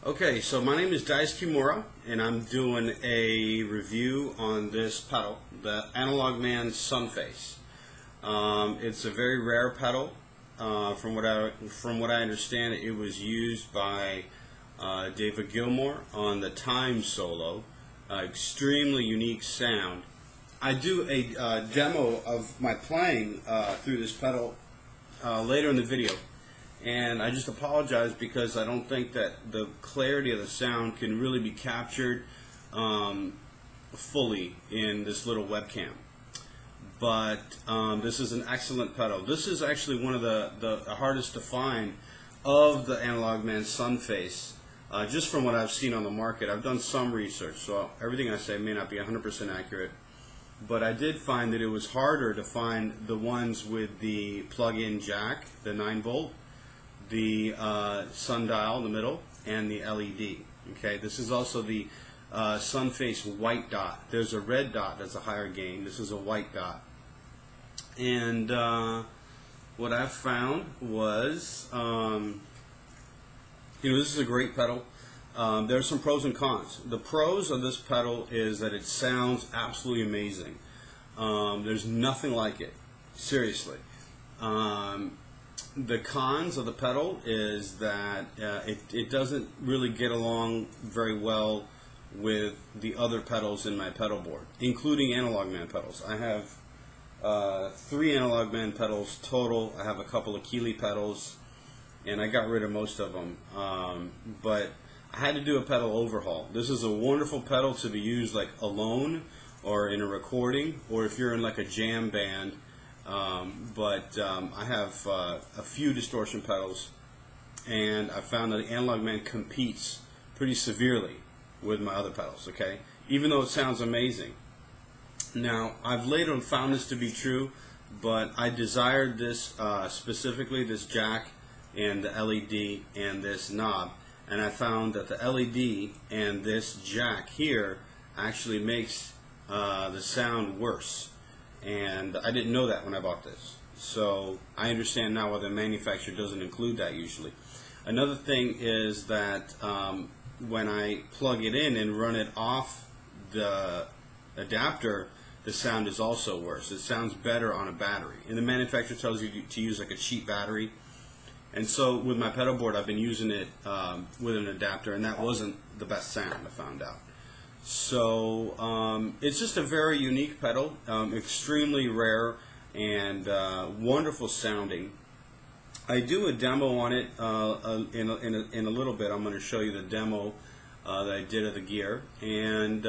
Okay, so my name is Dyce Kimura, and I'm doing a review on this pedal, the AnalogMan Sunface. It's a very rare pedal. From what I understand, it was used by David Gilmour on the Time solo. Extremely unique sound. I do a demo of my playing through this pedal later in the video. And I just apologize because I don't think that the clarity of the sound can really be captured fully in this little webcam. But this is an excellent pedal. This is actually one of the hardest to find of the AnalogMan Sunface, just from what I've seen on the market. I've done some research, so everything I say may not be 100% accurate. But I did find that it was harder to find the ones with the plug-in jack, the 9-volt, the sundial in the middle, and the LED. Okay, this is also the Sunface white dot. There's a red dot that's a higher gain. This is a white dot. And what I found was, this is a great pedal. There's some pros and cons. The pros of this pedal is that it sounds absolutely amazing. There's nothing like it, seriously. The cons of the pedal is that it doesn't really get along very well with the other pedals in my pedal board, including AnalogMan pedals. I have 3 AnalogMan pedals total. I have a couple of Keeley pedals, and I got rid of most of them. But I had to do a pedal overhaul. This is a wonderful pedal to be used like alone or in a recording, or if you're in like a jam band. I have a few distortion pedals, and I found that the AnalogMan competes pretty severely with my other pedals, okay? Even though it sounds amazing. Now, I've later found this to be true, but I desired this specifically, this jack and the LED and this knob, and I found that the LED and this jack here actually makes the sound worse. And I didn't know that when I bought this. So I understand now why the manufacturer doesn't include that usually. Another thing is that when I plug it in and run it off the adapter, the sound is also worse. It sounds better on a battery. And the manufacturer tells you to use like a cheap battery. And so with my pedal board, I've been using it with an adapter, and that wasn't the best sound, I found out. So it's just a very unique pedal, extremely rare and wonderful sounding. I do a demo on it in a little bit. I'm going to show you the demo that I did of the gear, and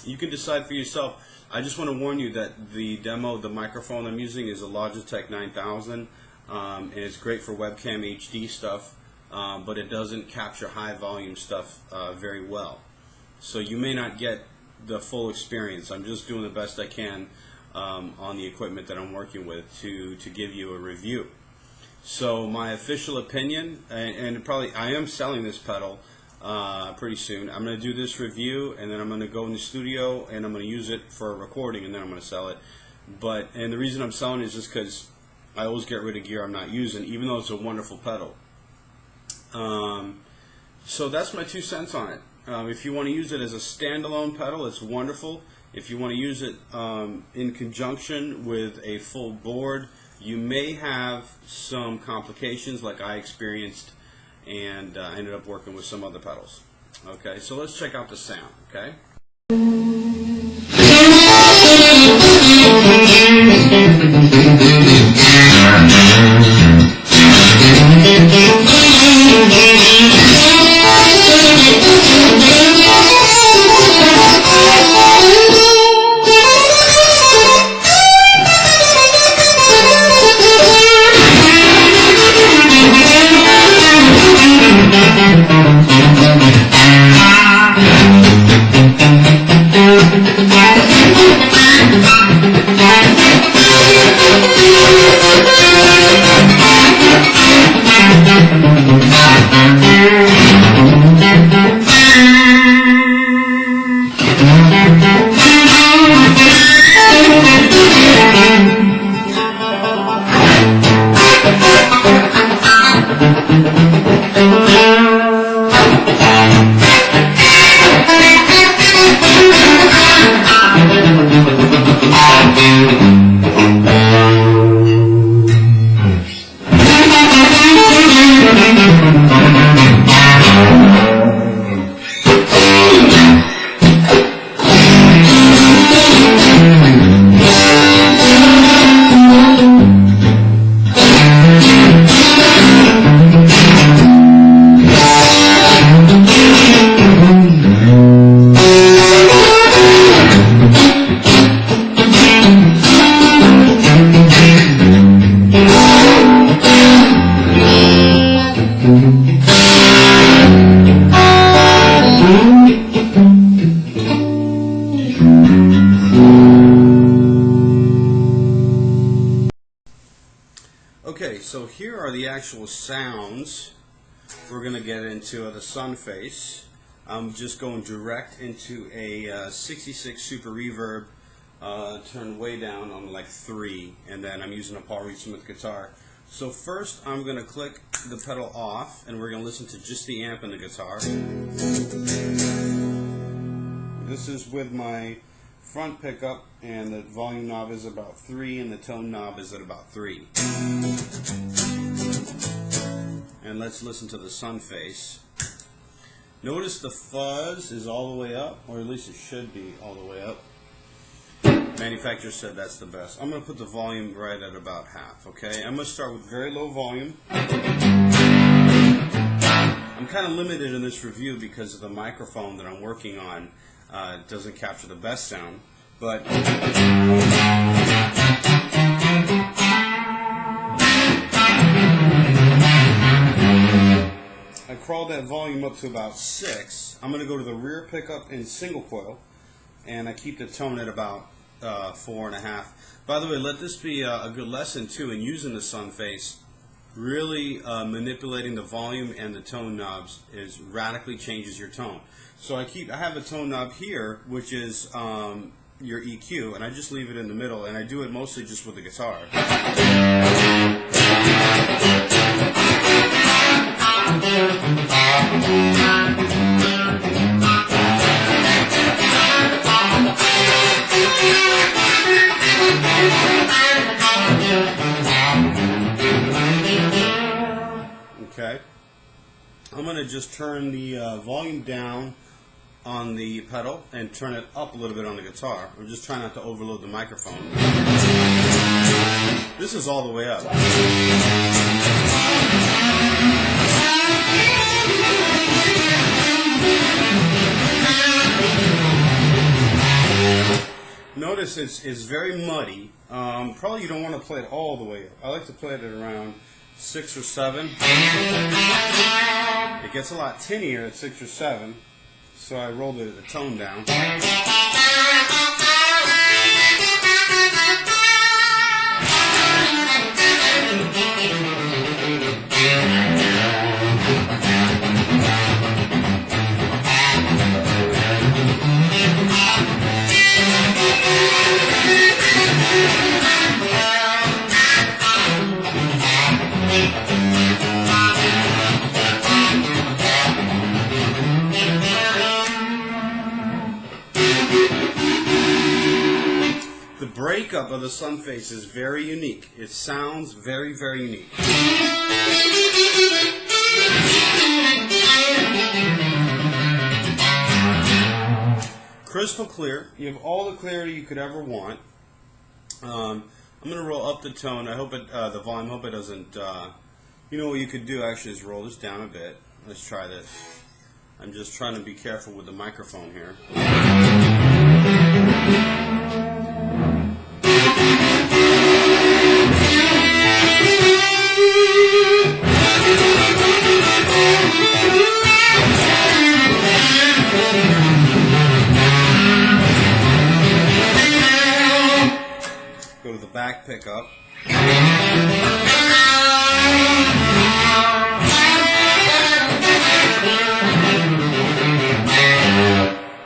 you can decide for yourself. I just want to warn you that the demo, the microphone I'm using is a Logitech 9000, and it's great for webcam HD stuff, but it doesn't capture high volume stuff very well. So you may not get the full experience. I'm just doing the best I can on the equipment that I'm working with to give you a review. So my official opinion, and probably I am selling this pedal pretty soon. I'm going to do this review, and then I'm going to go in the studio and I'm going to use it for a recording, and then I'm going to sell it. And the reason I'm selling it is just because I always get rid of gear I'm not using, even though it's a wonderful pedal. So that's my 2 cents on it. If you want to use it as a standalone pedal, it's wonderful. If you want to use it in conjunction with a full board, you may have some complications like I experienced, and I ended up working with some other pedals. Okay, so let's check out the sound, okay? Okay, so here are the actual sounds we're going to get into the Sunface. I'm just going direct into a 66 Super Reverb, turned way down on like 3, and then I'm using a Paul Reed Smith guitar. So first I'm going to click the pedal off, and we're going to listen to just the amp and the guitar. This is with my front pickup, and the volume knob is about 3 and the tone knob is at about 3. And let's listen to the Sunface. Notice the fuzz is all the way up, or at least it should be all the way up. Manufacturer said that's the best. I'm going to put the volume right at about half, okay? I'm going to start with very low volume. I'm kind of limited in this review because of the microphone that I'm working on. Doesn't capture the best sound, but I crawled that volume up to about 6. I'm going to go to the rear pickup in single coil, and I keep the tone at about 4.5. By the way, let this be a good lesson too in using the Sunface. Really manipulating the volume and the tone knobs radically changes your tone. So I have a tone knob here, which is your EQ, and I just leave it in the middle, and I do it mostly just with the guitar. Okay, I'm going to just turn the volume down on the pedal and turn it up a little bit on the guitar. I'm just trying not to overload the microphone. This is all the way up. Notice it's very muddy. Probably you don't want to play it all the way up. I like to play it at around 6 or 7. It gets a lot tinnier at 6 or 7, so I roll the tone down. The breakup of the Sunface is very unique. It sounds very, very unique. Crystal clear. You have all the clarity you could ever want. I'm going to roll up the tone. I hope the volume. Hope it doesn't. You know what you could do actually is roll this down a bit. Let's try this. I'm just trying to be careful with the microphone here. Go to the back pickup.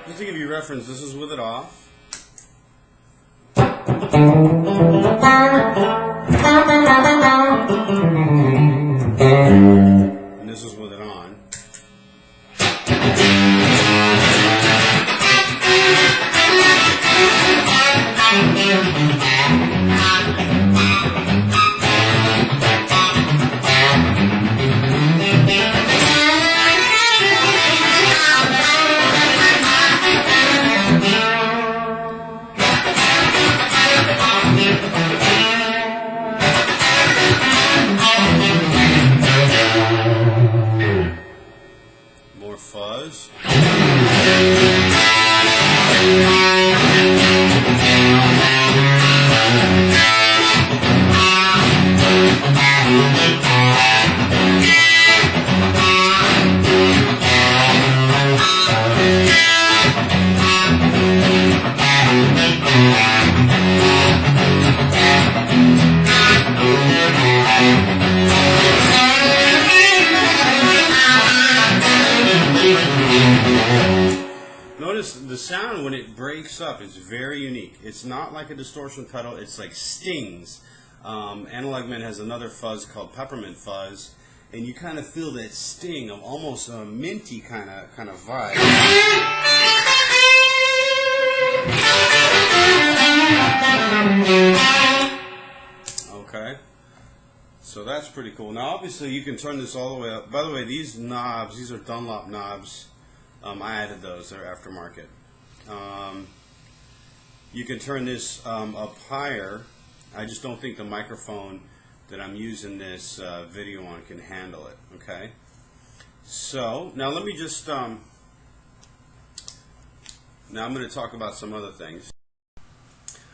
Just to give you reference, this is with it off. And this is with it on. More fuzz. notice the sound when it breaks up is very unique. It's not like a distortion pedal, it's like stings. AnalogMan has another fuzz called Peppermint Fuzz, and you kind of feel that sting of almost a minty kind of vibe. Okay, so that's pretty cool. Now obviously you can turn this all the way up. By the way, these knobs, these are Dunlop knobs. I added those, they're aftermarket. You can turn this up higher. I just don't think the microphone that I'm using this video on can handle it. Okay, so now let me just now I'm going to talk about some other things.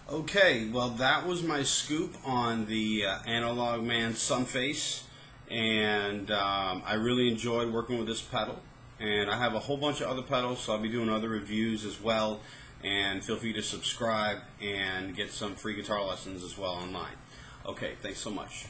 Okay, well that was my scoop on the AnalogMan Sunface, and I really enjoyed working with this pedal, and I have a whole bunch of other pedals, so I'll be doing other reviews as well, and feel free to subscribe and get some free guitar lessons as well online. Okay, thanks so much.